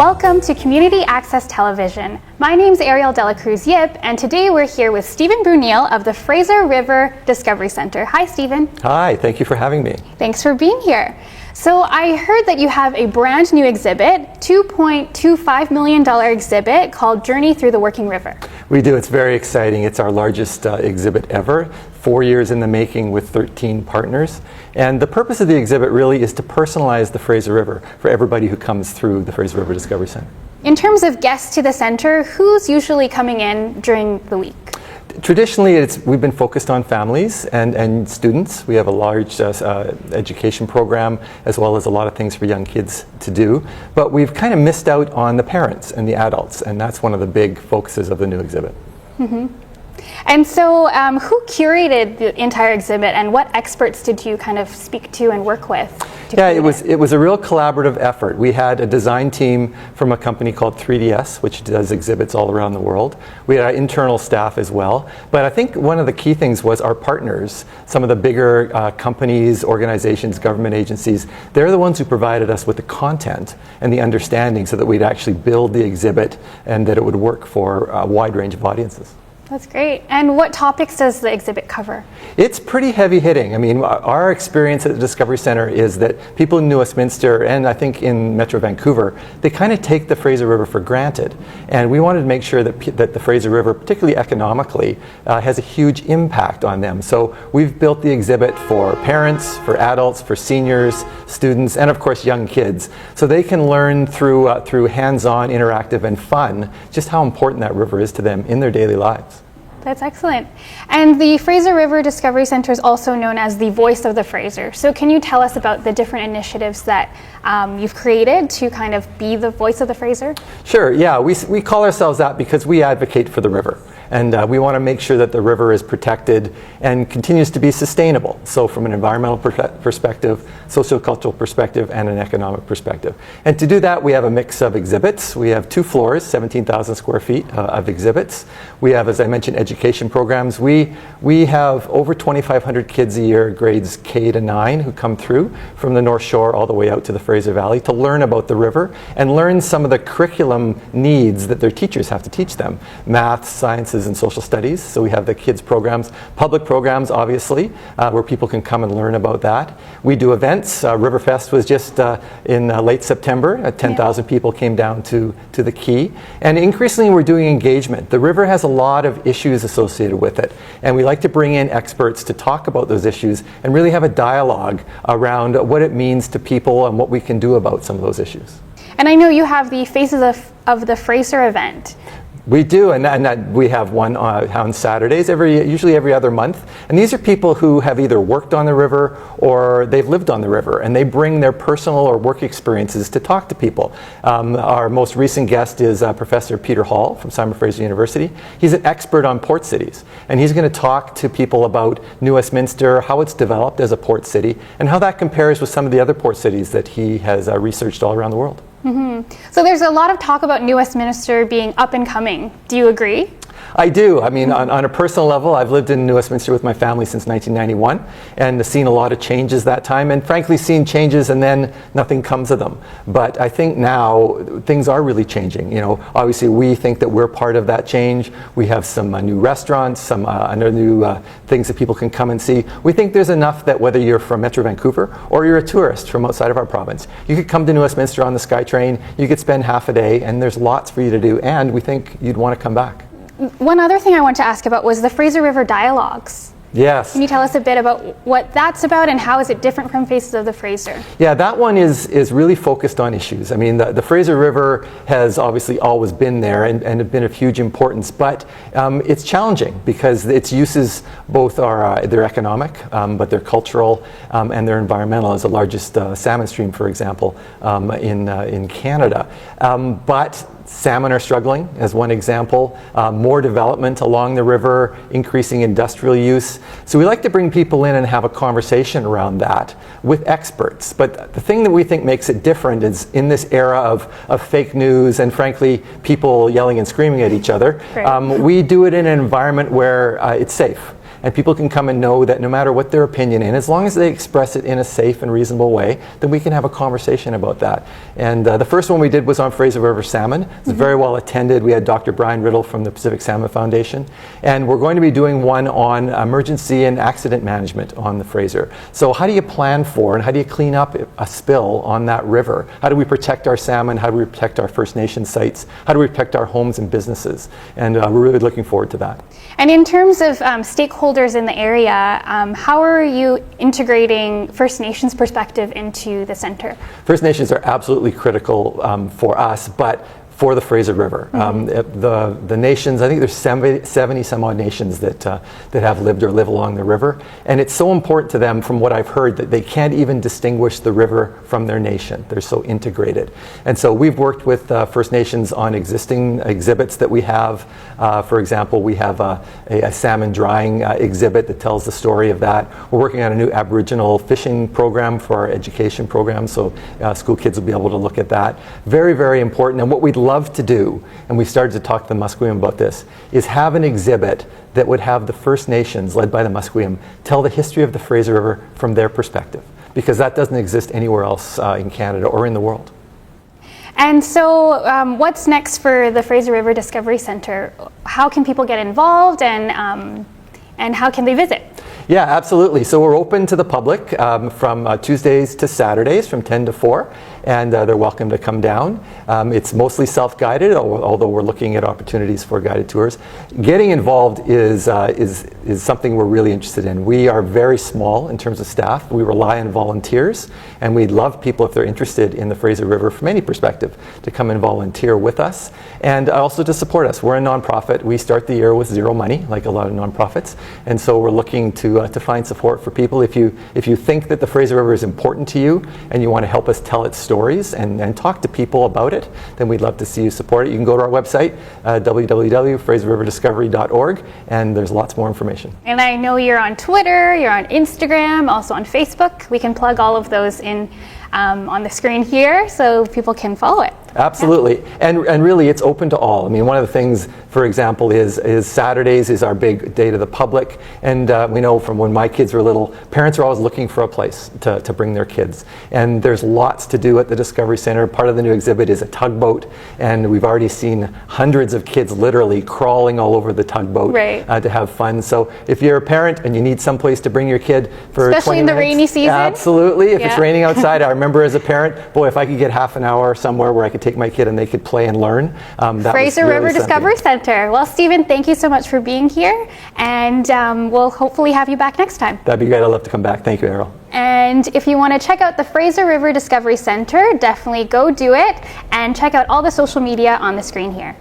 Welcome to Community Access Television. My name's Ariel Dela Cruz Yip, and today we're here with Stephen Bruyneel of the Fraser River Discovery Centre. Hi, Stephen. Hi, thank you for having me. Thanks for being here. So I heard that you have a brand new exhibit, $2.25 million exhibit called Journey Through the Working River. We do. It's very exciting. It's our largest exhibit ever, 4 years in the making with 13 partners. And the purpose of the exhibit really is to personalize the Fraser River for everybody who comes through the Fraser River Discovery Centre. In terms of guests to the centre, who's usually coming in during the week? Traditionally, we've been focused on families and students. We have a large education program as well as a lot of things for young kids to do. But we've kind of missed out on the parents and the adults, and that's one of the big focuses of the new exhibit. Mm-hmm. And so who curated the entire exhibit, and what experts did you kind of speak to and work with? Yeah, it was a real collaborative effort. We had a design team from a company called 3DS, which does exhibits all around the world. We had our internal staff as well. But I think one of the key things was our partners, some of the bigger companies, organizations, government agencies. They're the ones who provided us with the content and the understanding so that we'd actually build the exhibit and that it would work for a wide range of audiences. That's great. And what topics does the exhibit cover? It's pretty heavy hitting. I mean, our experience at the Discovery Centre is that people in New Westminster and I think in Metro Vancouver, they kind of take the Fraser River for granted. And we wanted to make sure that the Fraser River, particularly economically, has a huge impact on them. So we've built the exhibit for parents, for adults, for seniors, students, and of course young kids. So they can learn through hands-on, interactive, and fun just how important that river is to them in their daily lives. That's excellent. And the Fraser River Discovery Centre is also known as the voice of the Fraser. So can you tell us about the different initiatives that you've created to kind of be the voice of the Fraser? Sure, yeah. We call ourselves that because we advocate for the river. And we want to make sure that the river is protected and continues to be sustainable. So from an environmental perspective, sociocultural perspective, and an economic perspective. And to do that, we have a mix of exhibits. We have 2 floors, 17,000 square feet of exhibits. We have, as I mentioned, education programs. We have over 2,500 kids a year, grades K to 9, who come through from the North Shore all the way out to the Fraser Valley to learn about the river and learn some of the curriculum needs that their teachers have to teach them. Math, sciences, and social studies. So we have the kids programs, public programs obviously, where people can come and learn about that. We do events. Riverfest was just in late September. 10,000 people came down to the quay. And increasingly we're doing engagement. The river has a lot of issues associated with it. And we like to bring in experts to talk about those issues and really have a dialogue around what it means to people and what we can do about some of those issues. And I know you have the Faces of the Fraser event. We do, and we have one on Saturdays, usually every other month. And these are people who have either worked on the river or they've lived on the river, and they bring their personal or work experiences to talk to people. Our most recent guest is Professor Peter Hall from Simon Fraser University. He's an expert on port cities, and he's going to talk to people about New Westminster, how it's developed as a port city, and how that compares with some of the other port cities that he has researched all around the world. Mm-hmm. So there's a lot of talk about New Westminster being up and coming. Do you agree? I do. I mean, on a personal level, I've lived in New Westminster with my family since 1991 and seen a lot of changes that time, and frankly seen changes and then nothing comes of them. But I think now things are really changing. You know, obviously we think that we're part of that change. We have some new restaurants, some new things that people can come and see. We think there's enough that whether you're from Metro Vancouver or you're a tourist from outside of our province, you could come to New Westminster on the SkyTrain, you could spend half a day, and there's lots for you to do, and we think you'd want to come back. One other thing I want to ask about was the Fraser River Dialogues. Yes. Can you tell us a bit about what that's about and how is it different from Faces of the Fraser? Yeah, that one is really focused on issues. I mean, the Fraser River has obviously always been there and been of huge importance, but it's challenging because its uses both are they're economic, but they're cultural and they're environmental, as the largest salmon stream, for example, in Canada. But salmon are struggling, as one example. More development along the river, increasing industrial use. So we like to bring people in and have a conversation around that with experts. But the thing that we think makes it different is in this era of fake news and frankly people yelling and screaming at each other, we do it in an environment where it's safe. and people can come and know that no matter what their opinion is, as long as they express it in a safe and reasonable way, then we can have a conversation about that. And the first one we did was on Fraser River salmon. It was very well attended. We had Dr. Brian Riddle from the Pacific Salmon Foundation, and we're going to be doing one on emergency and accident management on the Fraser. So how do you plan for and how do you clean up a spill on that river? How do we protect our salmon? How do we protect our First Nation sites? How do we protect our homes and businesses? And we're really looking forward to that. And in terms of stakeholders in the area, how are you integrating First Nations perspective into the centre? First Nations are absolutely critical for us, but for the Fraser River. The nations, I think there's 70 some odd nations that have lived or live along the river, and it's so important to them, from what I've heard, that they can't even distinguish the river from their nation. They're so integrated. And so we've worked with First Nations on existing exhibits that we have. For example, we have a salmon drying exhibit that tells the story of that. We're working on a new Aboriginal fishing program for our education program, so school kids will be able to look at that. Very, very important. And what we'd love to do, and we started to talk to the Musqueam about this, is have an exhibit that would have the First Nations, led by the Musqueam, tell the history of the Fraser River from their perspective, because that doesn't exist anywhere else in Canada or in the world. And so what's next for the Fraser River Discovery Centre? How can people get involved, and how can they visit? Yeah, absolutely. So we're open to the public from Tuesdays to Saturdays from 10 to 4, and they're welcome to come down. It's mostly self-guided, although we're looking at opportunities for guided tours. Getting involved is something we're really interested in. We are very small in terms of staff. We rely on volunteers, and we'd love people, if they're interested in the Fraser River from any perspective, to come and volunteer with us, and also to support us. We're a nonprofit. We start the year with zero money, like a lot of nonprofits, and so we're looking to find support for people. If you think that the Fraser River is important to you and you want to help us tell its stories and talk to people about it, then we'd love to see you support it. You can go to our website, www.fraserriverdiscovery.org, and there's lots more information. And I know you're on Twitter, you're on Instagram, also on Facebook. We can plug all of those in on the screen here so people can follow it. Absolutely. Yeah. And really, it's open to all. I mean, one of the things, for example, is Saturdays is our big day to the public. And we know from when my kids were little, parents are always looking for a place to bring their kids. And there's lots to do at the Discovery Centre. Part of the new exhibit is a tugboat. And we've already seen hundreds of kids literally crawling all over the tugboat to have fun. So if you're a parent and you need some place to bring your kid for especially 20 in the minutes, rainy season. Absolutely. If it's raining outside, I remember as a parent, boy, if I could get half an hour somewhere where I could take my kid and they could play and learn. That Fraser River Discovery Centre. Well, Stephen, thank you so much for being here, and we'll hopefully have you back next time. That'd be great. I'd love to come back. Thank you, Errol. And if you want to check out the Fraser River Discovery Centre, definitely go do it, and check out all the social media on the screen here.